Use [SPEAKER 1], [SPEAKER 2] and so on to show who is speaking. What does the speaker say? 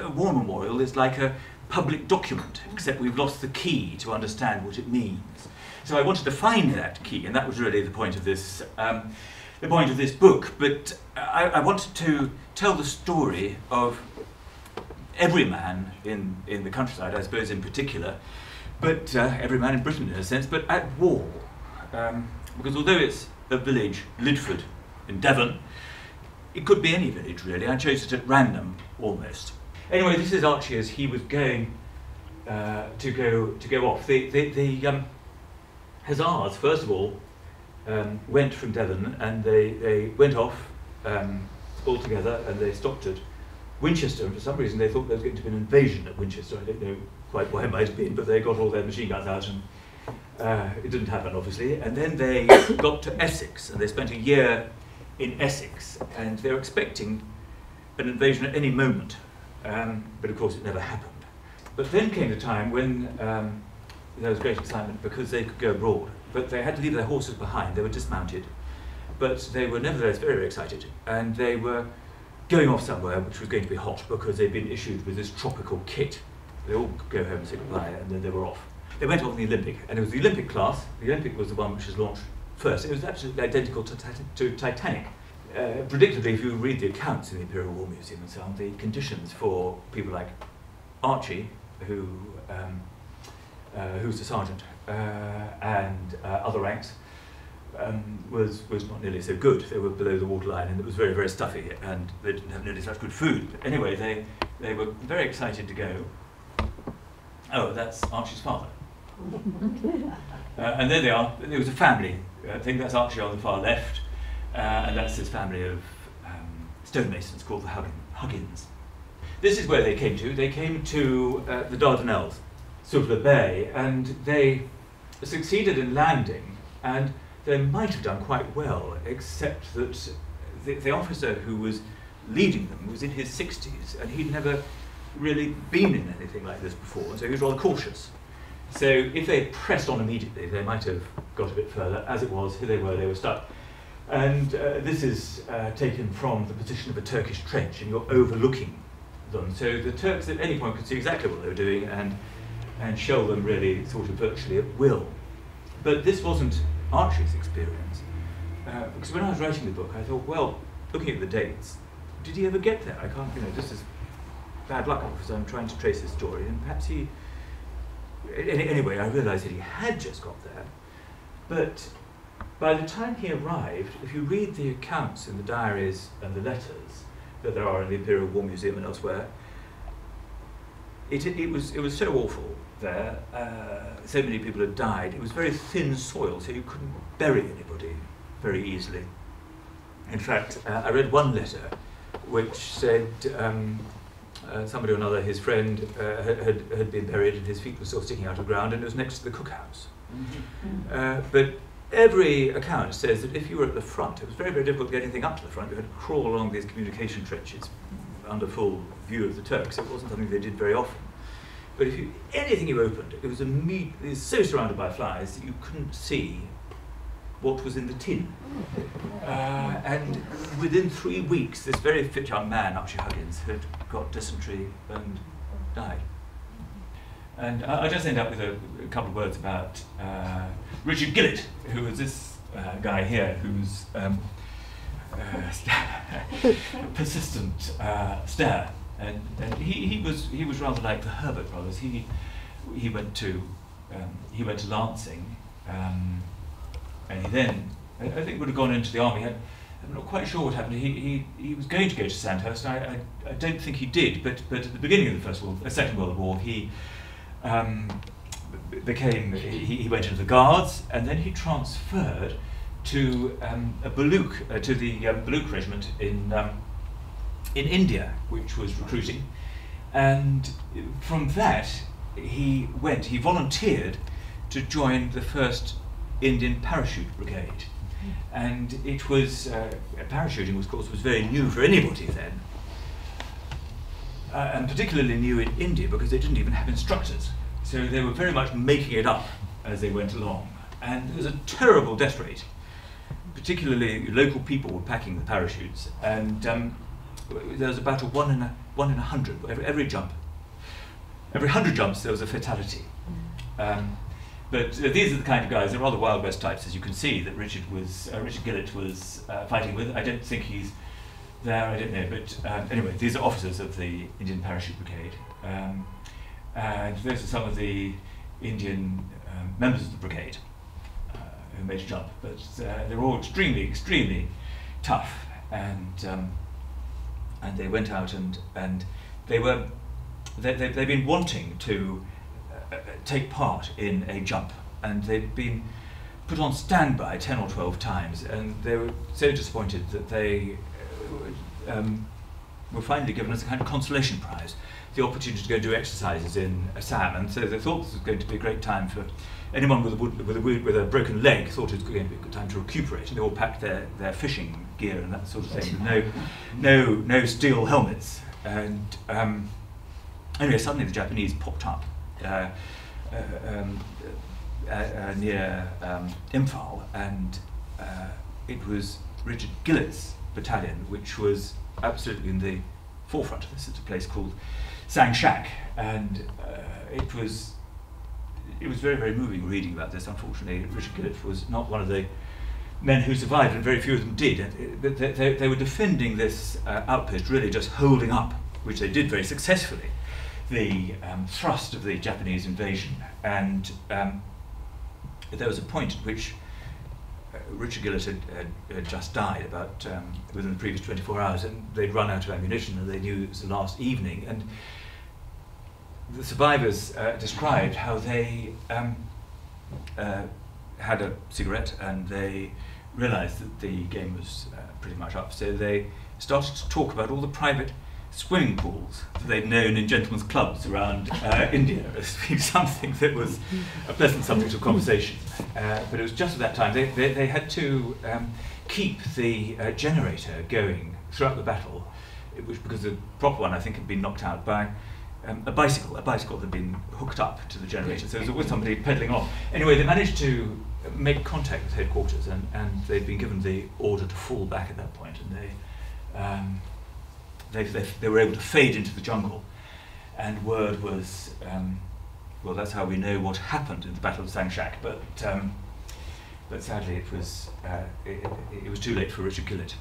[SPEAKER 1] a war memorial is like a public document, except we've lost the key to understand what it means. So I wanted to find that key, and that was really the point of this book. But I wanted to tell the story of every man in the countryside, I suppose in particular, but every man in Britain in a sense, but at war. Because although it's a village, Lidford, in Devon, it could be any village really. I chose it at random, almost. Anyway, this is Archie as he was going to go off. The Hussars, first of all, went from Devon, and they went off all together, and they stopped at Winchester, and for some reason they thought there was going to be an invasion at Winchester. I don't know quite why it might have been, but they got all their machine guns out, and it didn't happen, obviously. And then they got to Essex, and they spent a year in Essex, and they were expecting an invasion at any moment, but of course it never happened. But then came the time when there was great excitement because they could go abroad, but they had to leave their horses behind. They were dismounted, but they were nevertheless very, very excited, and they were going off somewhere which was going to be hot because they'd been issued with this tropical kit. They all could go home and say goodbye, and then they were off. They went off in the Olympic, and it was the Olympic class. The Olympic was the one which was launched first. It was absolutely identical to Titanic. Predictably, if you read the accounts in the Imperial War Museum and so on, the conditions for people like Archie, who's a sergeant, and other ranks, was not nearly so good. They were below the waterline, and it was very, very stuffy, and they didn't have nearly such good food. But anyway, they were very excited to go. Oh, that's Archie's father. And there they are. There was a family. I think that's Archie on the far left, and that's his family of stonemasons called the Huggins. This is where they came to. They came to the Dardanelles, Suvla Bay, and they succeeded in landing, and they might have done quite well, except that the officer who was leading them was in his 60s, and he'd never really been in anything like this before, and so he was rather cautious. So if they pressed on immediately, they might have got a bit further. As it was, here they were stuck. And this is taken from the position of a Turkish trench, and you're overlooking them. So the Turks at any point could see exactly what they were doing and shell them really sort of virtually at will. But this wasn't Archie's experience, because when I was writing the book, I thought, well, looking at the dates, did he ever get there? I can't, this is bad luck, because I'm trying to trace his story, and perhaps he... Anyway, I realised that he had just got there, but by the time he arrived, if you read the accounts in the diaries and the letters that there are in the Imperial War Museum and elsewhere, it was so awful there. So many people had died. It was very thin soil, so you couldn't bury anybody very easily. In fact, I read one letter which said somebody or another, his friend, had been buried and his feet were still sticking out of the ground, and it was next to the cookhouse. But every account says that if you were at the front, it was very, very difficult to get anything up to the front. You had to crawl along these communication trenches under full view of the Turks. It wasn't something they did very often. But if anything you opened, it was so surrounded by flies that you couldn't see what was in the tin. And within 3 weeks, this very fit young man, Archie Huggins, had got dysentery and died. And I just end up with a couple of words about Richard Gillett, who was this guy here, who's persistent stare, and he was rather like the Herbert brothers. He went to Lancing, and he then I think would have gone into the army. I'm not quite sure what happened. He was going to go to Sandhurst. I don't think he did, but at the beginning of the Second World War, he went into the Guards, and then he transferred to the Baluch regiment in India, which was recruiting, and from that he volunteered to join the 1st Indian Parachute Brigade, and it was parachuting, of course, was very new for anybody then. And particularly new in India because they didn't even have instructors. So they were very much making it up as they went along. And there was a terrible death rate. Particularly local people were packing the parachutes. And there was about a 1 in 100. Every jump, every 100 jumps, there was a fatality. But these are the kind of guys, they're rather Wild West types, as you can see, that Richard Gillett was fighting with. I don't think he's there, I don't know, but anyway, these are officers of the Indian Parachute Brigade. And those are some of the Indian members of the brigade who made a jump, but they're all extremely tough, and they went out and they've been wanting to take part in a jump, and they'd been put on standby 10 or 12 times, and they were so disappointed that they were finally given as a kind of consolation prize the opportunity to go do exercises in Assam, and so they thought this was going to be a great time for anyone with a broken leg. Thought it was going to be a good time to recuperate, and they all packed their fishing gear and that sort of thing, with no steel helmets. And anyway, suddenly the Japanese popped up near Imphal, and it was Richard Gillett's battalion, which was absolutely in the forefront of this. It's a place called Sangshak, and it was very moving reading about this. Unfortunately, Richard Gillett was not one of the men who survived, and very few of them did. But they were defending this outpost, really just holding up, which they did very successfully, the thrust of the Japanese invasion. And there was a point at which Richard Gillett had just died about within the previous 24 hours, and they'd run out of ammunition, and they knew it was the last evening. And the survivors described how they had a cigarette, and they realised that the game was pretty much up. So they started to talk about all the private swimming pools that they'd known in gentlemen's clubs around India as being something that was a pleasant subject of conversation. But it was just at that time they had to keep the generator going throughout the battle, which, because the proper one, I think, had been knocked out by a bicycle that had been hooked up to the generator. So there was always somebody pedalling off. Anyway, they managed to make contact with headquarters, and they'd been given the order to fall back at that point, and they were able to fade into the jungle, and word was, well, that's how we know what happened in the Battle of Sangshak, but sadly it was too late for Richard Gillett.